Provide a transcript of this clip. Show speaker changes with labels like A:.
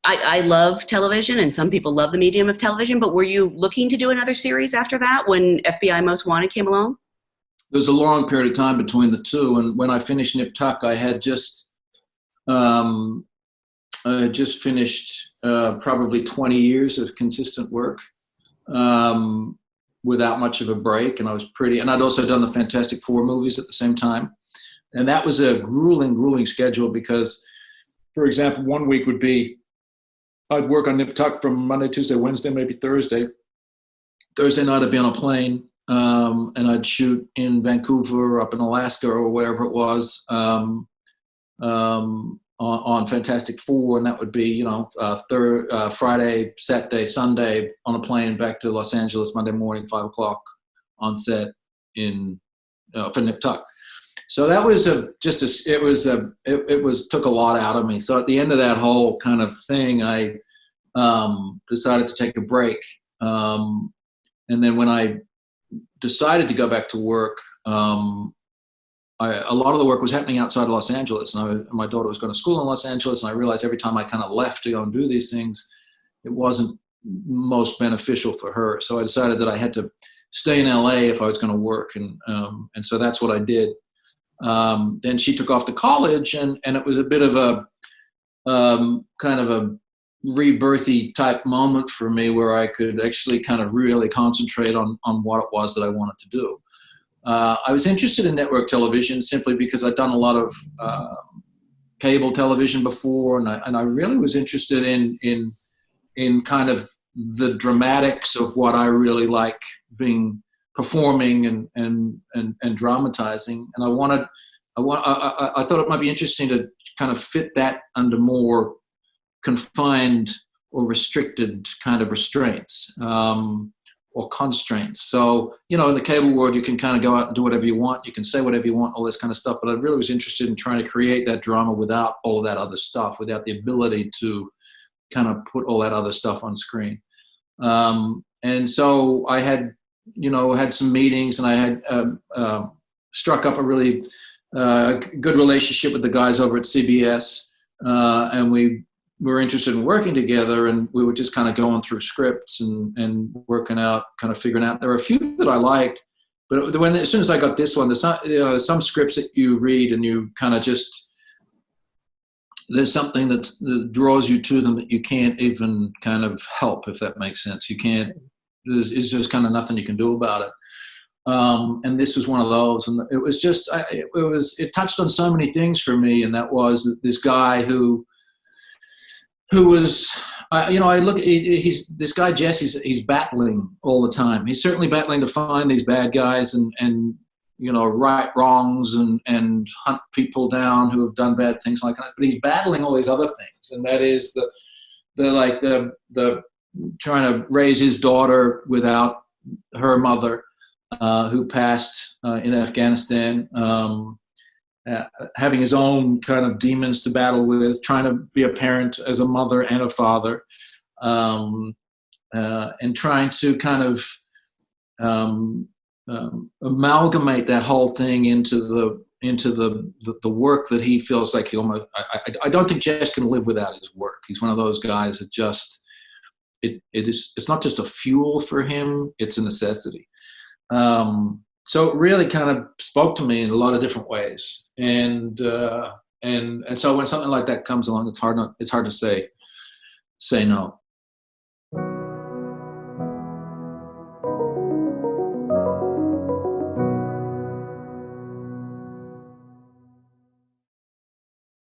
A: I love television, and some people love the medium of television, but were you looking to do another series after that when FBI Most Wanted came along?
B: There was a long period of time between the two, and when I finished Nip Tuck, I had just finished probably 20 years of consistent work without much of a break, and and I'd also done the Fantastic Four movies at the same time, and that was a grueling schedule because, for example, one week would be I'd work on Nip Tuck from Monday, Tuesday, Wednesday, maybe Thursday. Thursday night I'd be on a plane. And I'd shoot in Vancouver, up in Alaska, or wherever it was, on Fantastic Four, and that would be, Friday, Saturday, Sunday on a plane back to Los Angeles Monday morning, 5 o'clock on set for Nip Tuck. So that was took a lot out of me. So at the end of that whole kind of thing, I decided to take a break, and then when I decided to go back to work, a lot of the work was happening outside of Los Angeles, and my daughter was going to school in Los Angeles, and I realized every time I kind of left to go and do these things, it wasn't most beneficial for her. So I decided that I had to stay in LA if I was going to work, and so that's what I did. Then she took off to college, and it was a bit of a kind of a rebirthy type moment for me where I could actually kind of really concentrate on what it was that I wanted to do. I was interested in network television simply because I'd done a lot of cable television before, and I really was interested in kind of the dramatics of what I really like performing and dramatizing, and I thought it might be interesting to kind of fit that under more confined or restricted kind of restraints or constraints. So, in the cable world, you can kind of go out and do whatever you want. You can say whatever you want, all this kind of stuff. But I really was interested in trying to create that drama without all of that other stuff, without the ability to kind of put all that other stuff on screen. And so I had some meetings, and I had struck up a really good relationship with the guys over at CBS, and we were interested in working together, and we were just kind of going through scripts and working out, kind of figuring out. There were a few that I liked, but as soon as I got this one, there's some scripts that you read and you kind of just, there's something that draws you to them that you can't even kind of help, if that makes sense. You can't, it's just kind of nothing you can do about it. And this was one of those, and it was just, it touched on so many things for me, and that was this guy who was, I look, this guy Jesse, he's battling all the time. He's certainly battling to find these bad guys and right wrongs and hunt people down who have done bad things like that. But he's battling all these other things, and that is the trying to raise his daughter without her mother, who passed in Afghanistan. Having his own kind of demons to battle with, trying to be a parent as a mother and a father, and trying to kind of amalgamate that whole thing into the work that he feels like he almost. I don't think Jess can live without his work. He's one of those guys that just it's not just a fuel for him; it's a necessity. So it really kind of spoke to me in a lot of different ways, and so when something like that comes along, it's hard to say no.